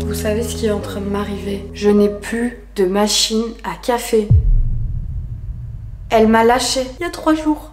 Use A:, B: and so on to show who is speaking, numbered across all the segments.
A: Vous savez ce qui est en train de m'arriver? Je n'ai plus de machine à café. Elle m'a lâché il y a 3 jours.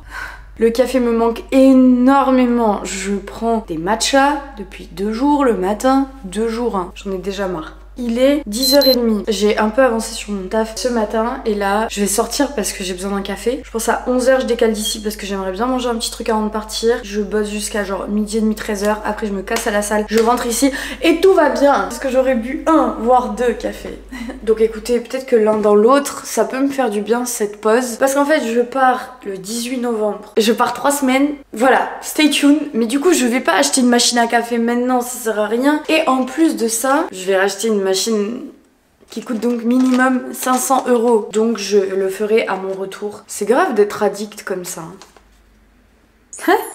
A: Le café me manque énormément. Je prends des matchas depuis 2 jours le matin. 2 jours, hein. J'en ai déjà marre. Il est 10h30. J'ai un peu avancé sur mon taf ce matin et là je vais sortir parce que j'ai besoin d'un café. Je pense à 11h, je décale d'ici parce que j'aimerais bien manger un petit truc avant de partir. Je bosse jusqu'à genre midi et demi, 13h. Après je me casse à la salle, je rentre ici et tout va bien parce que j'aurais bu 1 voire 2 cafés. Donc écoutez, peut-être que l'un dans l'autre ça peut me faire du bien cette pause parce qu'en fait je pars le 18 novembre. Je pars 3 semaines. Voilà, stay tuned. Mais du coup je vais pas acheter une machine à café maintenant, ça sert à rien. Et en plus de ça, je vais racheter une machine qui coûte donc minimum 500 €. Donc je le ferai à mon retour. C'est grave d'être addict comme ça.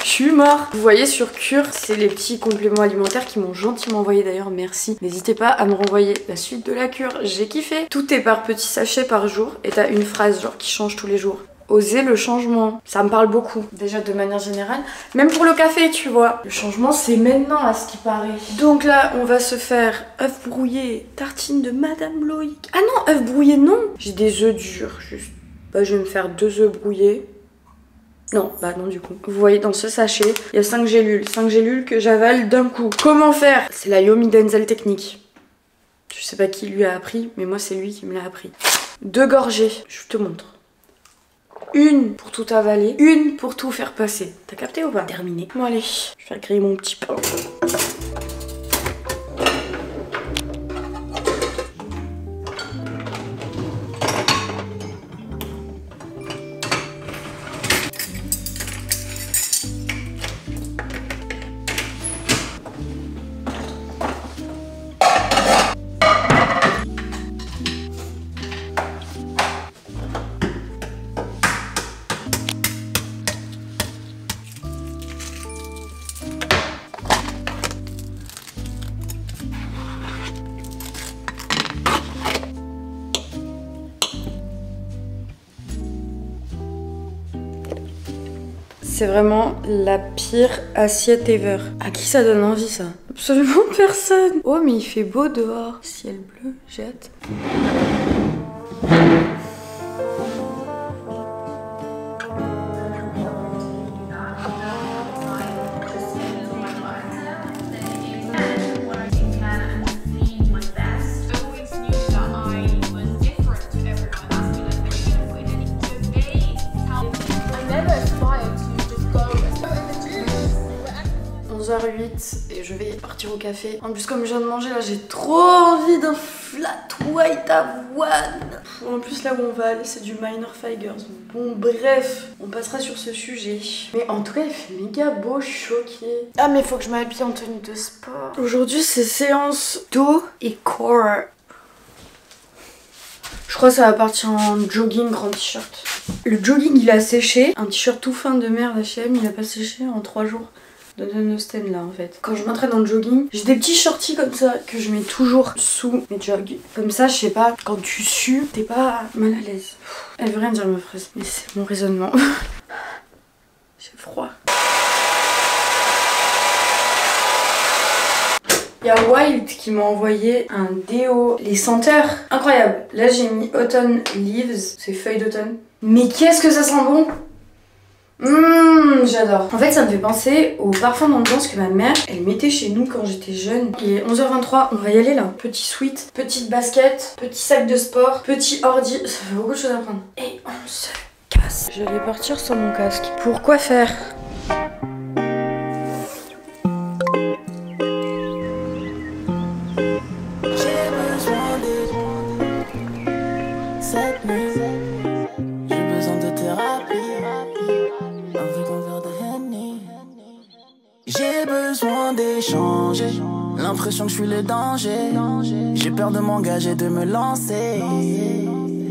A: Je suis mort. Vous voyez sur Cure, c'est les petits compléments alimentaires qui m'ont gentiment envoyé d'ailleurs, merci. N'hésitez pas à me renvoyer la suite de la cure, j'ai kiffé. Tout est par petits sachets par jour et t'as une phrase genre qui change tous les jours. Oser le changement, ça me parle beaucoup, déjà de manière générale, même pour le café tu vois. Le changement c'est maintenant à ce qui paraît. Donc là on va se faire œuf brouillé, tartine de Madame Loïc. Ah non, œuf brouillé non, j'ai des œufs durs juste. Bah je vais me faire 2 œufs brouillés. Non, bah non du coup. Vous voyez dans ce sachet, il y a 5 gélules. 5 gélules que j'avale d'un coup. Comment faire? C'est la Yomi Denzel technique. Je sais pas qui lui a appris, mais moi c'est lui qui me l'a appris. 2 gorgées, je te montre. Une pour tout avaler, une pour tout faire passer. T'as capté ou pas? Terminé. Bon allez, je vais faire griller mon petit pain. C'est vraiment la pire assiette ever. À qui ça donne envie ça? Absolument personne. Oh mais il fait beau dehors. Ciel bleu, j'ai hâte. Et je vais partir au café. En plus comme je viens de manger là j'ai trop envie d'un flat white avoine. En plus là où on va aller c'est du Minor Figures. Bon bref, on passera sur ce sujet. Mais en tout cas il fait méga beau, je suis choquée. Ah mais faut que je m'habille en tenue de sport. Aujourd'hui c'est séance dos et corps. Je crois que ça va partir en jogging, grand t-shirt. Le jogging il a séché. Un t-shirt tout fin de merde H&M il a pas séché en 3 jours. Don Austen là en fait. Quand je m'entraîne en jogging, j'ai des petits shorties comme ça que je mets toujours sous mes jogs. Comme ça, je sais pas, quand tu sues, t'es pas mal à l'aise. Elle veut rien dire ma phrase, mais c'est mon raisonnement. J'ai froid. Il y a Wild qui m'a envoyé un déo. Les senteurs, incroyable. Là j'ai mis Autumn Leaves, c'est feuilles d'automne. Mais qu'est-ce que ça sent bon! J'adore. En fait ça me fait penser au parfum d'ambiance que ma mère elle mettait chez nous quand j'étais jeune. Il est 11h23, on va y aller là. Petit sweat, petite basket, petit sac de sport, petit ordi. Ça fait beaucoup de choses à prendre. Et on se casse. Je vais partir sans mon casque. Pourquoi faire?
B: J'ai besoin d'échanger, l'impression que je suis le danger. J'ai peur de m'engager, de me lancer.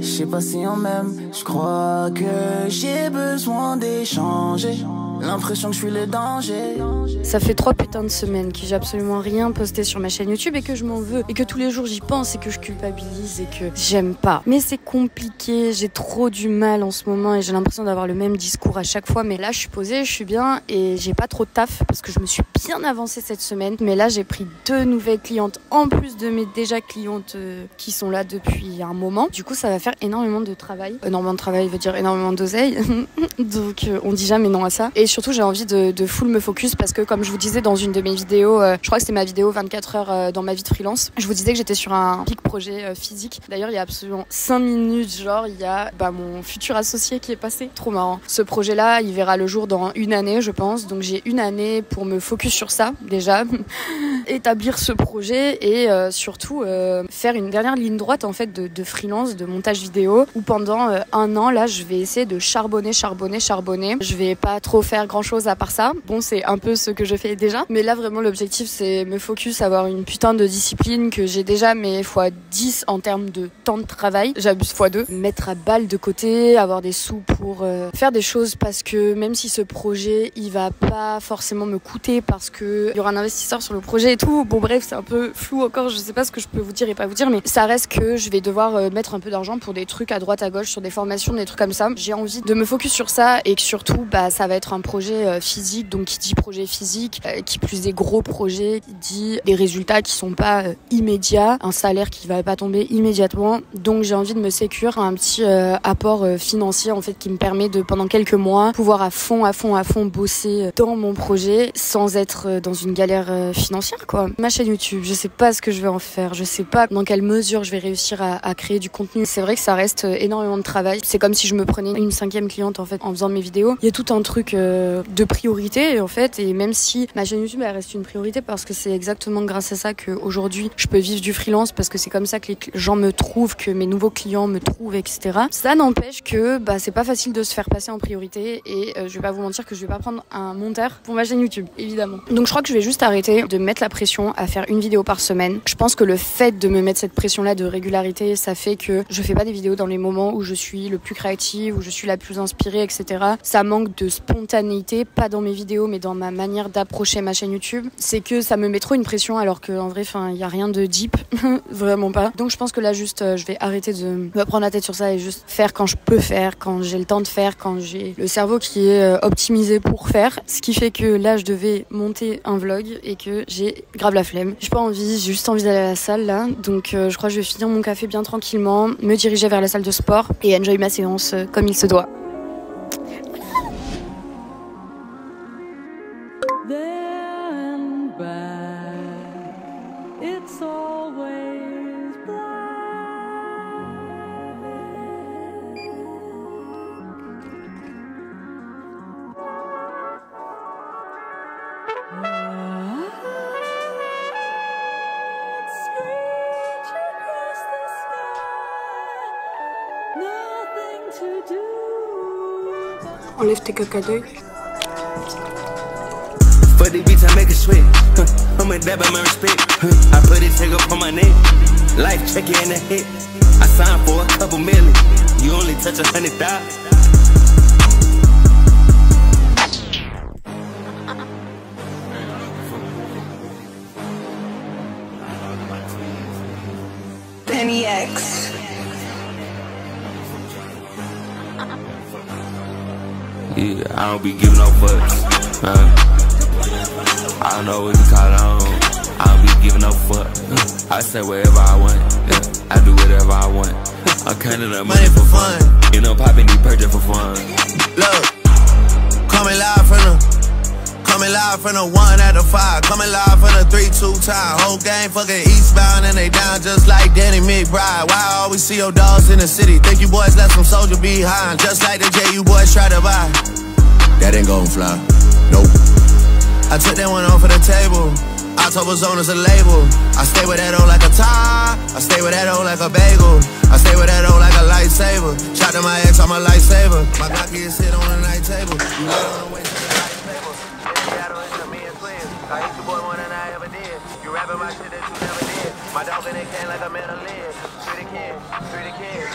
B: Je sais pas si on m'aime, Je crois que j'ai besoin d'échanger. L'impression que je suis le danger.
A: Ça fait 3 putains de semaines que j'ai absolument rien posté sur ma chaîne YouTube et que je m'en veux et que tous les jours j'y pense et que je culpabilise et que j'aime pas. Mais c'est compliqué, j'ai trop du mal en ce moment et j'ai l'impression d'avoir le même discours à chaque fois. Mais là je suis posée, je suis bien et j'ai pas trop de taf parce que je me suis bien avancée cette semaine. Mais là j'ai pris 2 nouvelles clientes en plus de mes déjà clientes qui sont là depuis un moment. Du coup ça va faire énormément de travail. Énormément de travail veut dire énormément d'oseille. Donc on dit jamais non à ça. Et surtout j'ai envie de full me focus parce que comme je vous disais dans une de mes vidéos, je crois que c'était ma vidéo 24 heures dans ma vie de freelance, je vous disais que j'étais sur un pic projet physique. D'ailleurs il y a absolument 5 minutes genre il y a mon futur associé qui est passé. Trop marrant. Ce projet là il verra le jour dans 1 année je pense, donc j'ai 1 année pour me focus sur ça déjà. Établir ce projet et surtout faire une dernière ligne droite en fait de freelance, de montage vidéo où pendant 1 an là je vais essayer de charbonner. Je vais pas trop faire grand chose à part ça. Bon c'est un peu ce que je fais déjà, mais là vraiment l'objectif c'est me focus, avoir une putain de discipline que j'ai déjà mais x10 en termes de temps de travail, j'abuse x2, mettre à balle de côté, avoir des sous pour faire des choses parce que même si ce projet il va pas forcément me coûter parce que il y aura un investisseur sur le projet et tout, bon bref c'est un peu flou encore, je sais pas ce que je peux vous dire et pas vous dire, mais ça reste que je vais devoir mettre un peu d'argent pour des trucs à droite à gauche, sur des formations, des trucs comme ça. J'ai envie de me focus sur ça et que surtout ça va être un projet physique, donc qui dit projet physique, qui plus des gros projets, qui dit des résultats qui sont pas immédiats, un salaire qui va pas tomber immédiatement, donc j'ai envie de me sécure un petit apport financier en fait qui me permet de pendant quelques mois pouvoir à fond bosser dans mon projet sans être dans une galère financière quoi. Ma chaîne YouTube, je sais pas ce que je vais en faire, je sais pas dans quelle mesure je vais réussir à créer du contenu. C'est vrai que ça reste énormément de travail, c'est comme si je me prenais une 5e cliente en fait en faisant mes vidéos. Il y a tout un truc de priorité en fait, et même si ma chaîne YouTube elle reste une priorité parce que c'est exactement grâce à ça qu'aujourd'hui je peux vivre du freelance, parce que c'est comme ça que les gens me trouvent, que mes nouveaux clients me trouvent, etc. Ça n'empêche que c'est pas facile de se faire passer en priorité et je vais pas vous mentir que je vais pas prendre un monteur pour ma chaîne YouTube évidemment. Donc je crois que je vais juste arrêter de mettre la pression à faire une vidéo par semaine. Je pense que le fait de me mettre cette pression là de régularité, ça fait que je fais pas des vidéos dans les moments où je suis le plus créative, où je suis la plus inspirée, etc. Ça manque de spontanéité, pas dans mes vidéos mais dans ma manière d'approcher ma chaîne YouTube. C'est que ça me met trop une pression alors qu'en vrai il y a rien de deep vraiment pas. Donc je pense que là juste je vais arrêter de me prendre la tête sur ça et juste faire quand je peux faire, quand j'ai le temps de faire, quand j'ai le cerveau qui est optimisé pour faire. Ce qui fait que là je devais monter un vlog et que j'ai grave la flemme. J'ai pas envie, j'ai juste envie d'aller à la salle là. Donc je crois que je vais finir mon café bien tranquillement, me diriger vers la salle de sport et enjoy ma séance comme il se doit. Enlève tes caca d'œil.
C: For the beats I make a sweat. I'm a dab at my respect. I put it take up on my neck. Life check it in the head. I signed for a couple million. You only touch 100,000.
D: Penny X.
C: Yeah, I don't be giving no fucks. I don't know what you call it. I don't be giving no fuck. I say whatever I want. Yeah, I do whatever I want. I'm counting up money for fun. You know, popping these purchase for fun.
E: Look, coming live from the 1 out of 5. Coming live from the 3-2 time. Whole game fucking eastbound and they down just like Danny McBride. Why I always see your dogs in the city? Think you boys left some soldier behind, just like the J you boys try to buy. That ain't gon' fly, nope. I took that one off of the table. October's on as a label. I stay with that O like a tie. I stay with that O like a bagel. I stay with that O like a lightsaber. Shot to my ex, I'm a lifesaver. My Glocky is sit on the night table. You lay on the way to the night table. I hate you boy more than I ever did. You rapping my shit that you never did. My dog in it can like a metal lid. Free the kid, free the kid.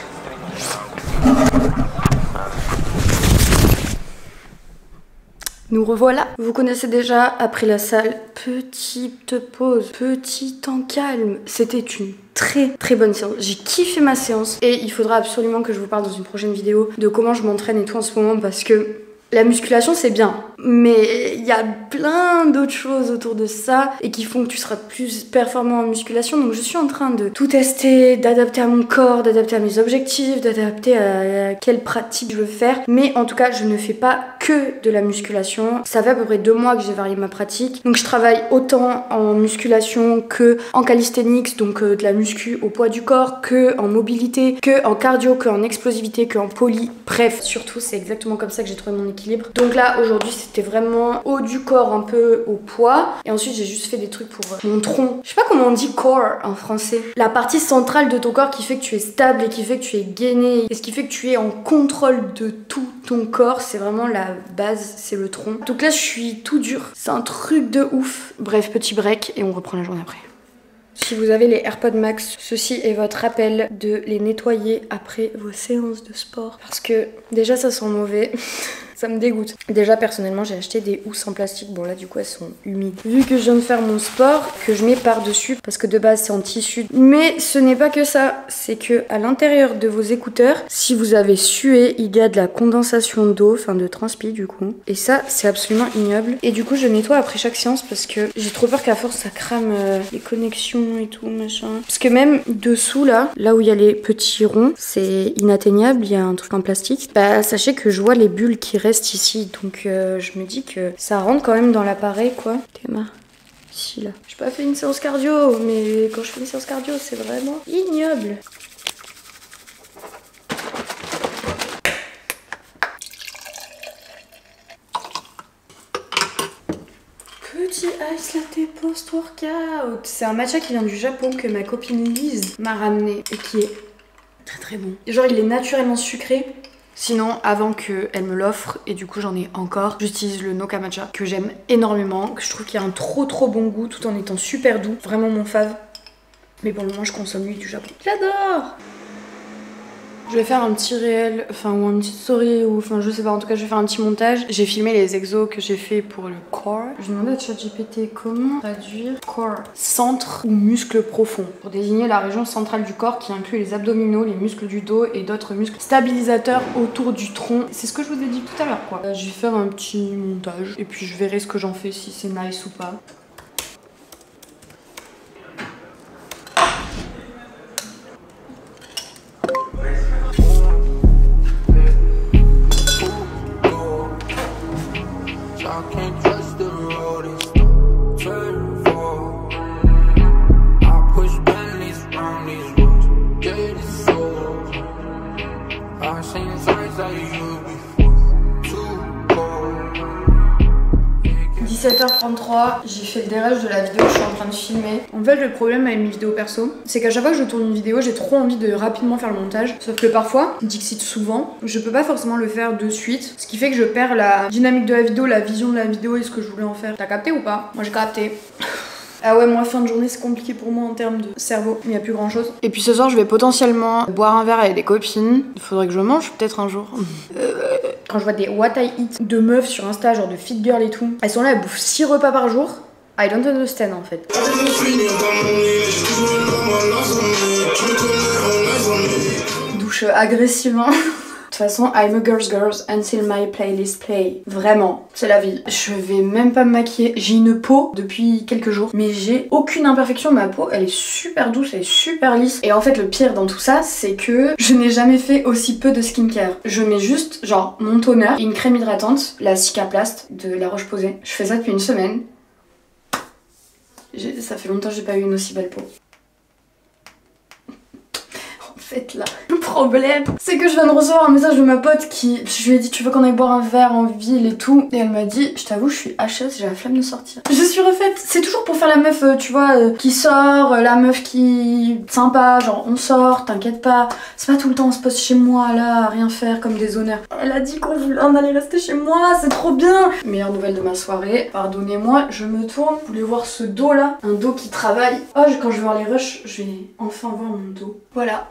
A: Nous revoilà. Vous connaissez déjà, après la salle, petite pause, petit temps calme. C'était une très bonne séance. J'ai kiffé ma séance et il faudra absolument que je vous parle dans une prochaine vidéo de comment je m'entraîne et tout en ce moment parce que la musculation c'est bien, mais il y a plein d'autres choses autour de ça et qui font que tu seras plus performant en musculation. Donc je suis en train de tout tester, d'adapter à mon corps, d'adapter à mes objectifs, d'adapter à quelle pratique je veux faire. Mais en tout cas, je ne fais pas que de la musculation. Ça fait à peu près 2 mois que j'ai varié ma pratique. Donc je travaille autant en musculation que en calisthenics, donc de la muscu au poids du corps, que en mobilité, que en cardio, que en explosivité, que en poly. Bref, surtout c'est exactement comme ça que j'ai trouvé mon équilibre. Donc là aujourd'hui c'était vraiment haut du corps un peu au poids et ensuite j'ai juste fait des trucs pour mon tronc. Je sais pas comment on dit core en français. La partie centrale de ton corps qui fait que tu es stable et qui fait que tu es gainé et ce qui fait que tu es en contrôle de tout ton corps, c'est vraiment la base, c'est le tronc. Donc là je suis tout dur, c'est un truc de ouf. Bref, petit break et on reprend la journée après. Si vous avez les AirPods Max, ceci est votre rappel de les nettoyer après vos séances de sport. Parce que déjà ça sent mauvais. Ça me dégoûte. Déjà personnellement j'ai acheté des housses en plastique. Bon là du coup elles sont humides. Vu que je viens de faire mon sport, que je mets par dessus parce que de base c'est en tissu. Mais ce n'est pas que ça. C'est que à l'intérieur de vos écouteurs, si vous avez sué, il y a de la condensation d'eau, enfin de transpi du coup. Et ça c'est absolument ignoble. Et du coup je nettoie après chaque séance parce que j'ai trop peur qu'à force ça crame les connexions et tout machin. Parce que même dessous là où il y a les petits ronds, c'est inatteignable, il y a un truc en plastique. Bah sachez que je vois les bulles qui reste ici, donc je me dis que ça rentre quand même dans l'appareil quoi. Théma, ici là. J'ai pas fait une séance cardio, mais quand je fais une séance cardio, c'est vraiment ignoble. Petit ice latte post-workout. C'est un matcha qui vient du Japon que ma copine Lise m'a ramené et qui est très bon. Genre il est naturellement sucré. Sinon, avant qu'elle me l'offre, et du coup j'en ai encore, j'utilise le Noka Matcha, que j'aime énormément, que je trouve qu'il a un trop bon goût, tout en étant super doux. Vraiment mon fave. Mais pour le moment, je consomme lui du Japon. J'adore! Je vais faire un petit réel, enfin ou une petite story, ou enfin je sais pas, en tout cas je vais faire un petit montage. J'ai filmé les exos que j'ai fait pour le core. Je demandais à ChatGPT comment traduire core, centre ou muscle profond, pour désigner la région centrale du corps qui inclut les abdominaux, les muscles du dos et d'autres muscles stabilisateurs autour du tronc. C'est ce que je vous ai dit tout à l'heure quoi. Je vais faire un petit montage et puis je verrai ce que j'en fais, si c'est nice ou pas. J'ai fait le déraillage de la vidéo que je suis en train de filmer. En fait le problème avec mes vidéos perso, c'est qu'à chaque fois que je tourne une vidéo, j'ai trop envie de rapidement faire le montage. Sauf que parfois, dixit souvent, je peux pas forcément le faire de suite. Ce qui fait que je perds la dynamique de la vidéo, la vision de la vidéo et ce que je voulais en faire. T'as capté ou pas? Moi j'ai capté. Ah ouais, moi fin de journée c'est compliqué pour moi en termes de cerveau, il n'y a plus grand chose. Et puis ce soir je vais potentiellement boire un verre avec des copines. Il faudrait que je mange peut-être un jour. Quand je vois des what I eat de meufs sur Insta, genre de fit girl et tout, elles sont là, elles bouffent 6 repas par jour. I don't understand en fait. Douche agressivement. De toute façon, I'm a girl's until my playlist play. Vraiment, c'est la vie. Je vais même pas me maquiller. J'ai une peau depuis quelques jours, mais j'ai aucune imperfection. Ma peau, elle est super douce, elle est super lisse. Et en fait, le pire dans tout ça, c'est que je n'ai jamais fait aussi peu de skincare. Je mets juste, genre, mon toner et une crème hydratante, la Cicaplast de La Roche-Posay. Je fais ça depuis une semaine. Ça fait longtemps que j'ai pas eu une aussi belle peau. En fait là, le problème c'est que je viens de recevoir un message de ma pote qui, je lui ai dit tu veux qu'on aille boire un verre en ville et tout, et elle m'a dit je t'avoue je suis HS, j'ai la flemme de sortir. Je suis refaite, c'est toujours pour faire la meuf tu vois qui sort, la meuf qui sympa, genre on sort, t'inquiète pas, c'est pas tout le temps on se pose chez moi là à rien faire comme des honneurs. Elle a dit qu'on allait rester chez moi, c'est trop bien. Meilleure nouvelle de ma soirée, pardonnez-moi, je me tourne, vous voulez voir ce dos là, un dos qui travaille. Oh quand je vais voir les rushs, je vais enfin voir mon dos. Voilà.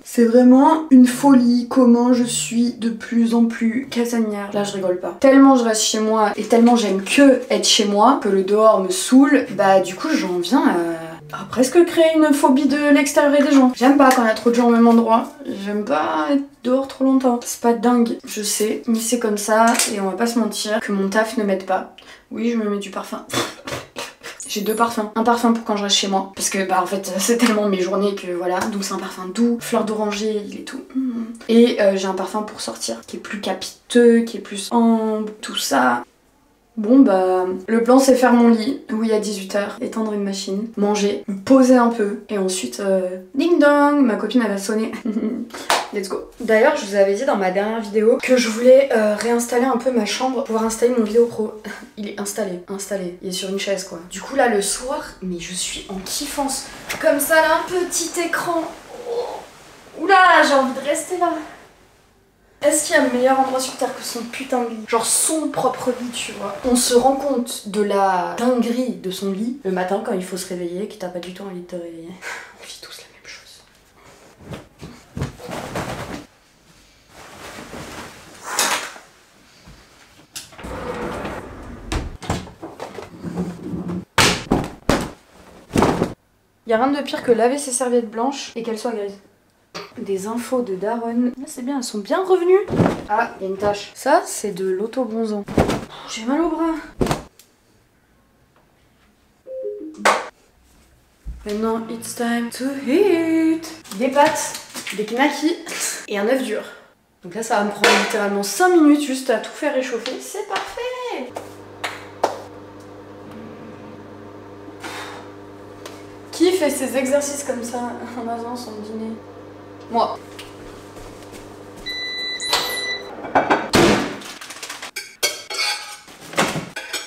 A: C'est vraiment une folie comment je suis de plus en plus casanière. Là je rigole pas. Tellement je reste chez moi et tellement j'aime que être chez moi que le dehors me saoule, bah du coup j'en viens à presque créer une phobie de l'extérieur et des gens. J'aime pas quand il y a trop de gens au même endroit. J'aime pas être dehors trop longtemps. C'est pas dingue, je sais, mais c'est comme ça et on va pas se mentir que mon taf ne m'aide pas. Oui, je me mets du parfum. J'ai 2 parfums. Un parfum pour quand je reste chez moi. Parce que bah en fait c'est tellement mes journées que voilà. Donc c'est un parfum doux, fleur d'oranger, il est tout. Et j'ai un parfum pour sortir qui est plus capiteux, qui est plus ambre, tout ça. Bon bah le plan c'est faire mon lit, oui à 18h, étendre une machine, manger, me poser un peu et ensuite ding dong, ma copine elle va sonner. Let's go. D'ailleurs je vous avais dit dans ma dernière vidéo que je voulais réinstaller un peu ma chambre pour pouvoir installer mon vidéo pro. Il est installé, il est sur une chaise quoi. Du coup là le soir, mais je suis en kiffance. Comme ça là, petit écran. Oh. Oula, j'ai envie de rester là. Est-ce qu'il y a un meilleur endroit sur terre que son putain de lit? Genre son propre lit, tu vois. On se rend compte de la dinguerie de son lit le matin quand il faut se réveiller et que t'as pas du tout envie de te réveiller. On vit tous la même chose. Y a rien de pire que laver ses serviettes blanches et qu'elles soient grises. Des infos de Daron. Ah, c'est bien, elles sont bien revenues. Ah, il y a une tache. Ça, c'est de l'autobronzant. Oh, j'ai mal au bras. Maintenant, it's time to eat. Des pâtes, des knackis et un œuf dur. Donc là, ça va me prendre littéralement 5 minutes juste à tout faire réchauffer. C'est parfait. Qui fait ces exercices comme ça en avant son dîner? Moi.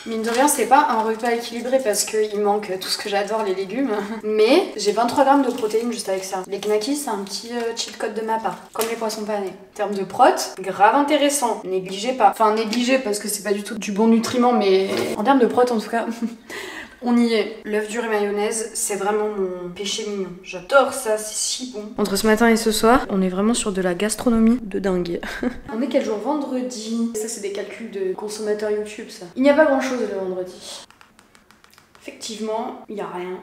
A: Mine de rien, c'est pas un repas équilibré parce qu'il manque tout ce que j'adore, les légumes. Mais j'ai 23 grammes de protéines juste avec ça. Les knackis, c'est un petit cheat code de ma part. Comme les poissons panés. En termes de prot, grave intéressant. Négligez pas. Enfin, négligez parce que c'est pas du tout du bon nutriment, mais en termes de prot, en tout cas... On y est. L'œuf dur et mayonnaise, c'est vraiment mon péché mignon. J'adore ça, c'est si bon. Entre ce matin et ce soir, on est vraiment sur de la gastronomie de dingue. On est quel jour? Vendredi. Ça, c'est des calculs de consommateurs YouTube, ça. Il n'y a pas grand chose le vendredi. Effectivement, il n'y a rien.